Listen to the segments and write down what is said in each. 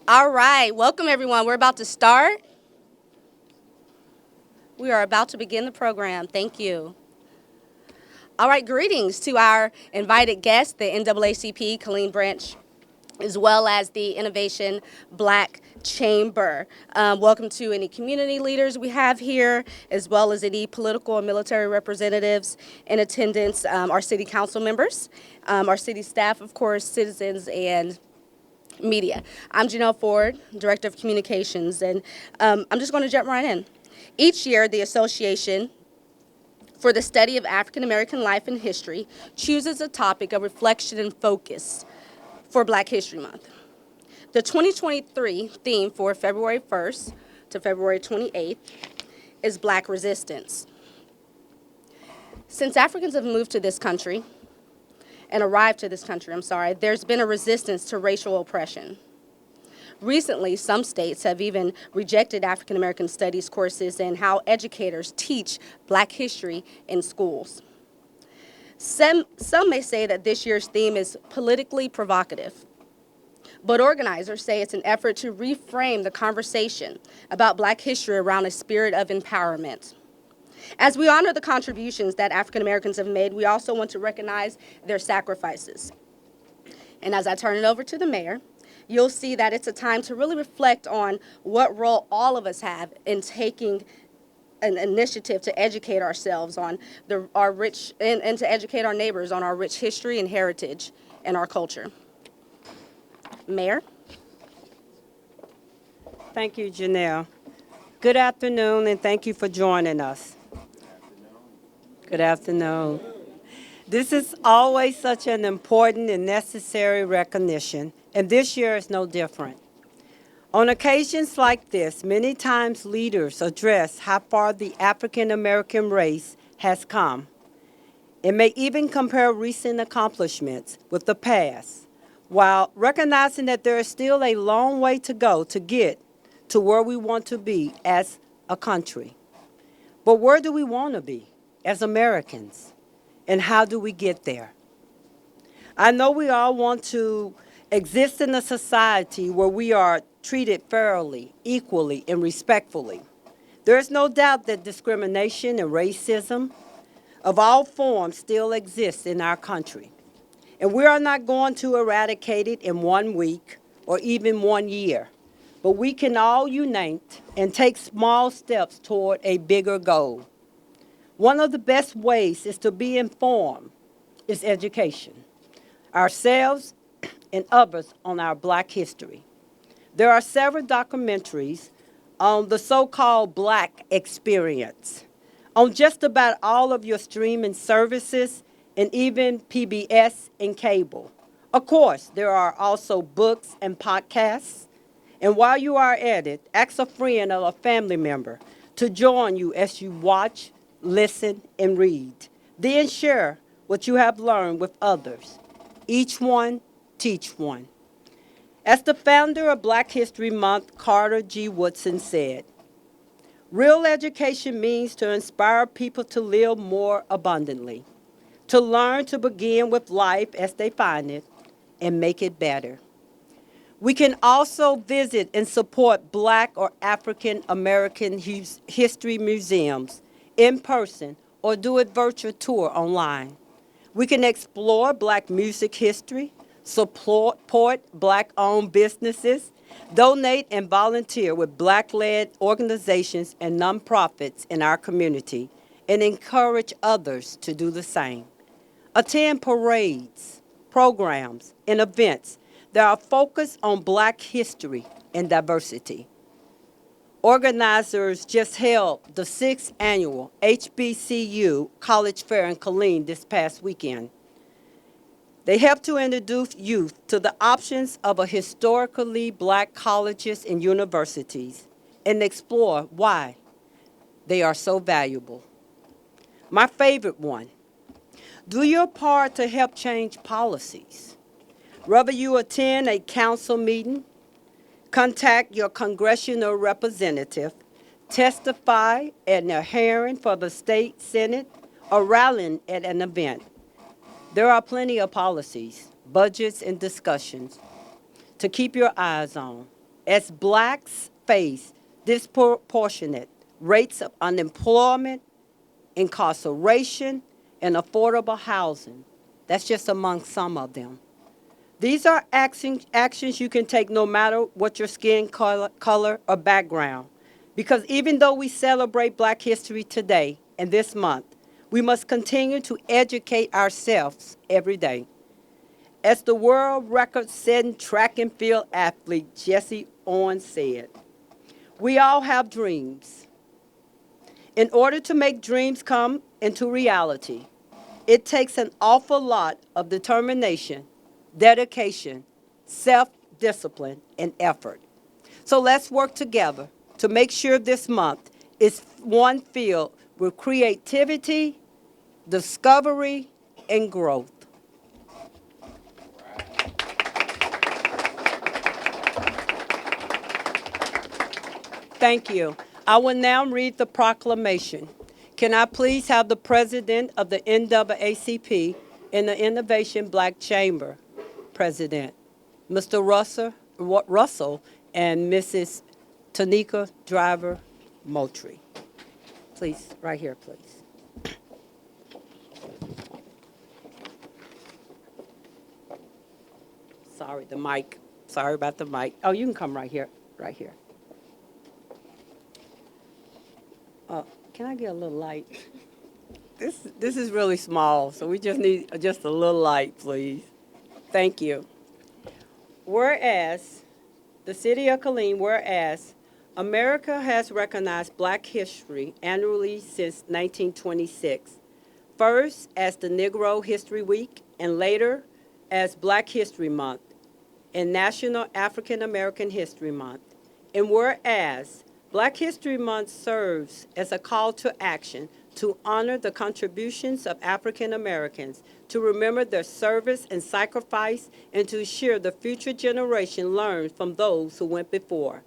All right, welcome everyone. We're about to start. We are about to begin the program. Thank you. All right, greetings to our invited guests, the NAACP, Killeen Branch, as well as the Innovation Black Chamber. Welcome to any community leaders we have here, as well as any political and military representatives in attendance, our city council members, our city staff, of course, citizens, and media. I'm Janelle Ford, Director of Communications, and I'm just going to jump right in. Each year, the Association for the Study of African American Life and History chooses a topic of reflection and focus for Black History Month. The 2023 theme for February 1st to February 28th is Black Resistance. Since Africans have moved to this country, and arrived to this country, there's been a resistance to racial oppression. Recently, some states have even rejected African American studies courses and how educators teach Black history in schools. Some may say that this year's theme is politically provocative, but organizers say it's an effort to reframe the conversation about Black history around a spirit of empowerment. As we honor the contributions that African Americans have made, we also want to recognize their sacrifices. And as I turn it over to the mayor, you'll see that it's a time to really reflect on what role all of us have in taking an initiative to educate ourselves on our rich, and to educate our neighbors on our rich history and heritage and our culture. Mayor? Thank you, Janelle. Good afternoon, and thank you for joining us. Good afternoon. This is always such an important and necessary recognition, and this year is no different. On occasions like this, many times leaders address how far the African American race has come. It may even compare recent accomplishments with the past, while recognizing that there is still a long way to go to get to where we want to be as a country. But where do we want to be as Americans, and how do we get there? I know we all want to exist in a society where we are treated fairly, equally, and respectfully. There is no doubt that discrimination and racism of all forms still exists in our country. And we are not going to eradicate it in 1 week or even 1 year. But we can all unite and take small steps toward a bigger goal. One of the best ways is to be informed is education, ourselves and others on our Black history. There are several documentaries on the so-called Black experience, on just about all of your streaming services and even PBS and cable. Of course, there are also books and podcasts. And while you are at it, ask a friend or a family member to join you as you watch, listen, and read. Then share what you have learned with others. Each one, teach one. As the founder of Black History Month, Carter G. Woodson said, real education means to inspire people to live more abundantly, to learn to begin with life as they find it, and make it better. We can also visit and support Black or African American history museums in person or do a virtual tour online. We can explore Black music history, support Black-owned businesses, donate and volunteer with Black-led organizations and nonprofits in our community, and encourage others to do the same. Attend parades, programs, and events that are focused on Black history and diversity. Organizers just held the 6th annual HBCU College Fair in Killeen this past weekend. They helped to introduce youth to the options of a historically Black colleges and universities and explore why they are so valuable. My favorite one, do your part to help change policies. Whether you attend a council meeting, contact your congressional representative, testify at a hearing for the state senate, or rallying at an event. There are plenty of policies, budgets, and discussions to keep your eyes on. As blacks face disproportionate rates of unemployment, incarceration, and affordable housing, that's just among some of them. These are actions you can take no matter what your skin color or background. Because even though we celebrate Black History today and this month, we must continue to educate ourselves every day. As the world record-setting track and field athlete Jesse Owens said, we all have dreams. In order to make dreams come into reality, it takes an awful lot of determination, dedication, self-discipline, and effort. So let's work together to make sure this month is one filled with creativity, discovery, and growth. Thank you. I will now read the proclamation. Can I please have the president of the NAACP and the Innovation Black Chamber president, Mr. Russell and Mrs. Tanika Driver Moultrie. Please, right here, please. Sorry, the mic. Sorry about the mic. Oh, you can come right here, right here. Can I get a little light? This is really small, so we just need just a little light, please. Thank you. Whereas, the City of Killeen, whereas America has recognized Black history annually since 1926, first as the Negro History Week and later as Black History Month and National African American History Month. And whereas Black History Month serves as a call to action to honor the contributions of African Americans, to remember their service and sacrifice, and to ensure the future generation learns from those who went before.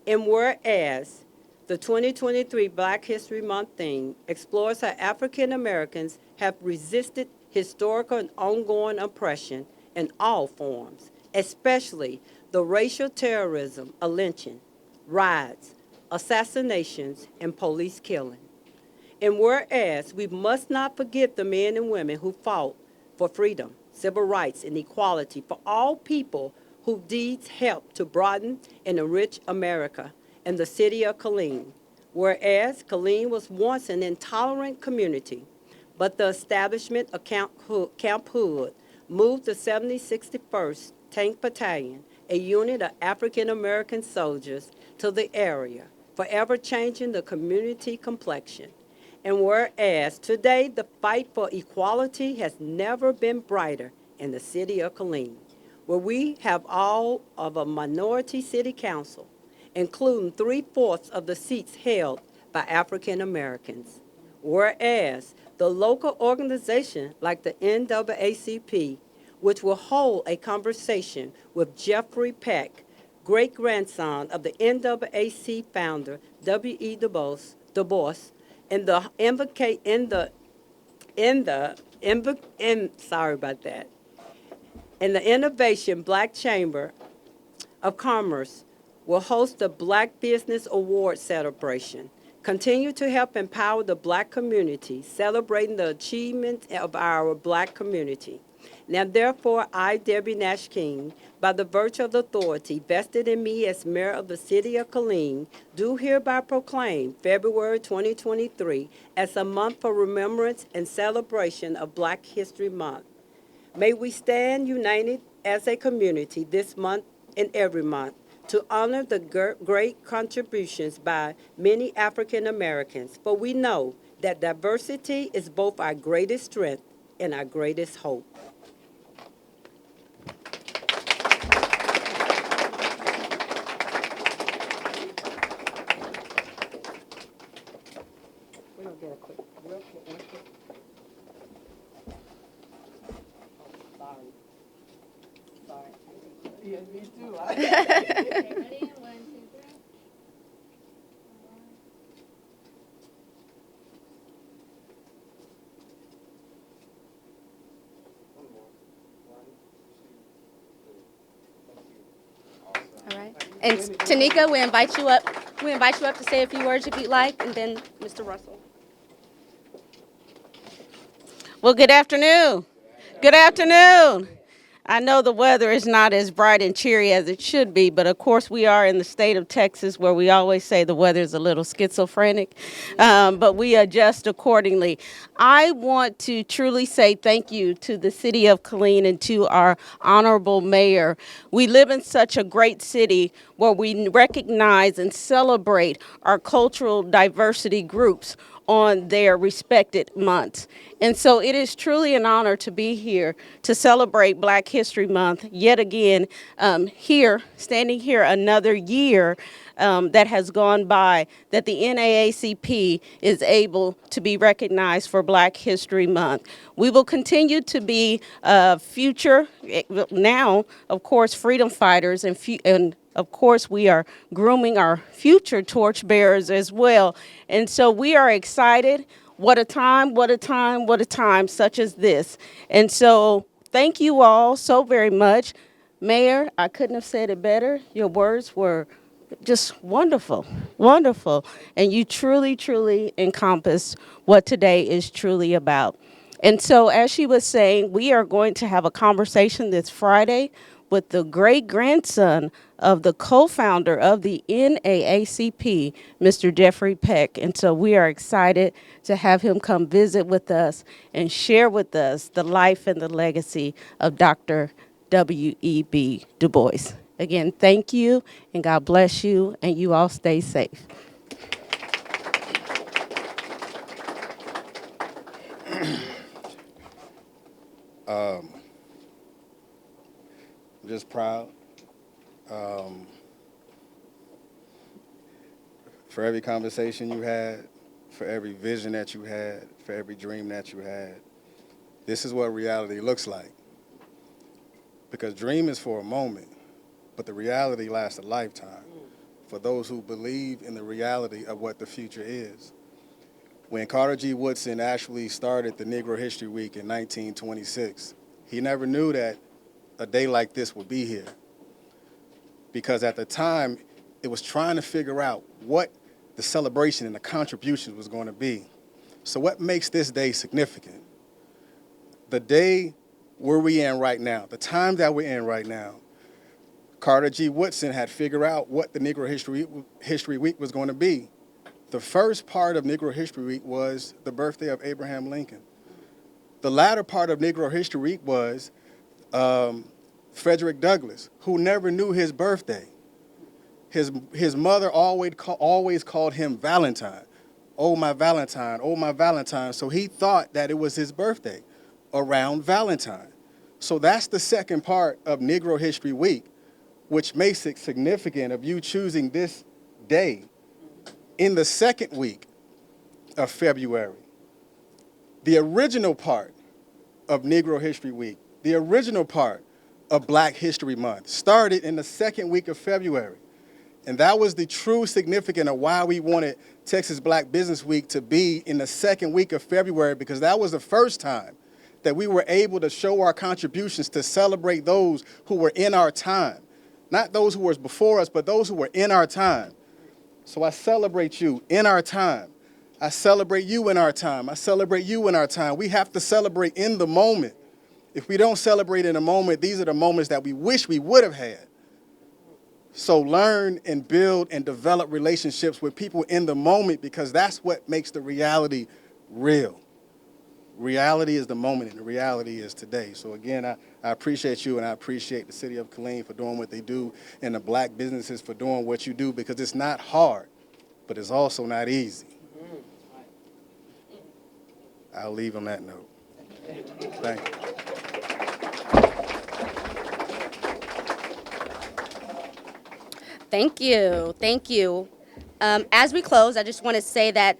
And whereas the 2023 Black History Month theme explores how African Americans have resisted historical and ongoing oppression in all forms, especially the racial terrorism of lynching, riots, assassinations, and police killing. And whereas we must not forget the men and women who fought for freedom, civil rights, and equality for all people whose deeds helped to broaden and enrich America and the city of Killeen. Whereas Killeen was once an intolerant community, but the establishment of Camp Hood moved the 7061st Tank Battalion, a unit of African American soldiers, to the area, forever changing the community complexion. And whereas today the fight for equality has never been brighter in the city of Killeen, where we have all of a minority city council, including 3/4 of the seats held by African Americans. Whereas the local organization like the NAACP, which will hold a conversation with Jeffrey Peck, great-grandson of the NAACP founder W.E. Dubois, in the Innovation Black Chamber of Commerce will host the Black Business Award celebration. Continue to help empower the Black community, celebrating the achievements of our Black community. Now, therefore, I, Debbie Nash-King, by the virtue of the authority vested in me as mayor of the city of Killeen, do hereby proclaim February 2023 as a month for remembrance and celebration of Black History Month. May we stand united as a community this month and every month to honor the great contributions by many African Americans, for we know that diversity is both our greatest strength and our greatest hope. We're going to get a quick, real quick. Oh, sorry. Yeah, me too. Okay, ready? 1, 2, 3. One more. 1, 2, 3. Thank you. Awesome. All right. And Tanika, we invite you up. We invite you up to say a few words if you'd like, and then Mr. Russell. Well, good afternoon. Good afternoon. I know the weather is not as bright and cheery as it should be, but of course we are in the state of Texas where we always say the weather is a little schizophrenic, but we adjust accordingly. I want to truly say thank you to the city of Killeen and to our honorable mayor. We live in such a great city where we recognize and celebrate our cultural diversity groups on their respected months. And so it is truly an honor to be here to celebrate Black History Month yet again, standing here another year that has gone by, that the NAACP is able to be recognized for Black History Month. We will continue to be future, now, of course, freedom fighters, and of course, we are grooming our future torchbearers as well. And so we are excited. What a time, what a time, what a time such as this. And so thank you all so very much. Mayor, I couldn't have said it better. Your words were just wonderful, wonderful. And you truly, truly encompass what today is truly about. And so as she was saying, we are going to have a conversation this Friday with the great-grandson of the co-founder of the NAACP, Mr. Jeffrey Peck. And so we are excited to have him come visit with us and share with us the life and the legacy of Dr. W.E.B. Dubois. Again, thank you, and God bless you, and you all stay safe. I'm just proud for every conversation you had, for every vision that you had, for every dream that you had. This is what reality looks like. Because dream is for a moment, but the reality lasts a lifetime for those who believe in the reality of what the future is. When Carter G. Woodson actually started the Negro History Week in 1926, he never knew that a day like this would be here. Because at the time, it was trying to figure out what the celebration and the contribution was going to be. So what makes this day significant? The day where we in right now, the time that we're in right now, Carter G. Woodson had figured out what the Negro History Week was going to be. The first part of Negro History Week was the birthday of Abraham Lincoln. The latter part of Negro History Week was Frederick Douglass, who never knew his birthday. His mother always called him Valentine. Oh, my Valentine, oh, my Valentine. So he thought that it was his birthday around Valentine. So that's the second part of Negro History Week, which makes it significant of you choosing this day in the second week of February. The original part of Negro History Week, the original part of Black History Month, started in the second week of February. And that was the true significance of why we wanted Texas Black Business Week to be in the second week of February, because that was the first time that we were able to show our contributions to celebrate those who were in our time. Not those who were before us, but those who were in our time. So I celebrate you in our time. I celebrate you in our time. I celebrate you in our time. We have to celebrate in the moment. If we don't celebrate in the moment, these are the moments that we wish we would have had. So learn and build and develop relationships with people in the moment, because that's what makes the reality real. Reality is the moment, and the reality is today. So again, I appreciate you, and I appreciate the city of Killeen for doing what they do, and the Black businesses for doing what you do, because it's not hard, but it's also not easy. I'll leave on that note. Thank you. Thank you. Thank you. As we close, I just want to say that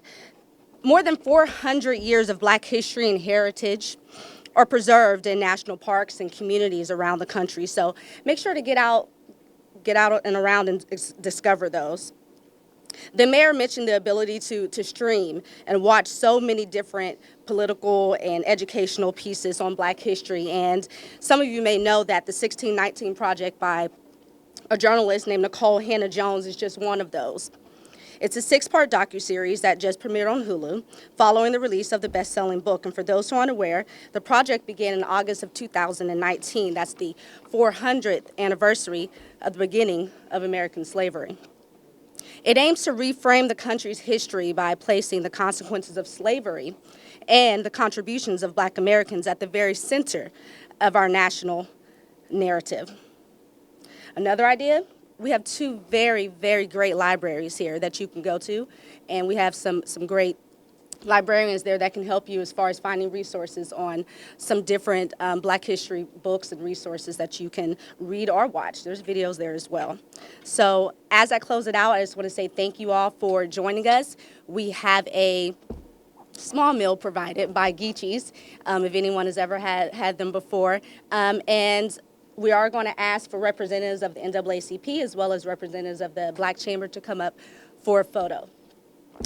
more than 400 years of Black history and heritage are preserved in national parks and communities around the country. So make sure to get out and around and discover those. The mayor mentioned the ability to stream and watch so many different political and educational pieces on Black history. And some of you may know that the 1619 Project by A journalist named Nicole Hannah-Jones is just one of those. It's a 6-part docuseries that just premiered on Hulu following the release of the best-selling book. And for those who aren't aware, the project began in August of 2019. That's the 400th anniversary of the beginning of American slavery. It aims to reframe the country's history by placing the consequences of slavery and the contributions of Black Americans at the very center of our national narrative. Another idea? We have 2 very, very great libraries here that you can go to, and we have some great librarians there that can help you as far as finding resources on some different Black history books and resources that you can read or watch. There's videos there as well. So as I close it out, I just want to say thank you all for joining us. We have a small meal provided by Geechees, if anyone has ever had them before. And we are going to ask for representatives of the NAACP as well as representatives of the Black Chamber to come up for a photo.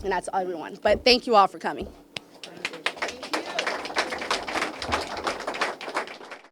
And that's everyone. But thank you all for coming.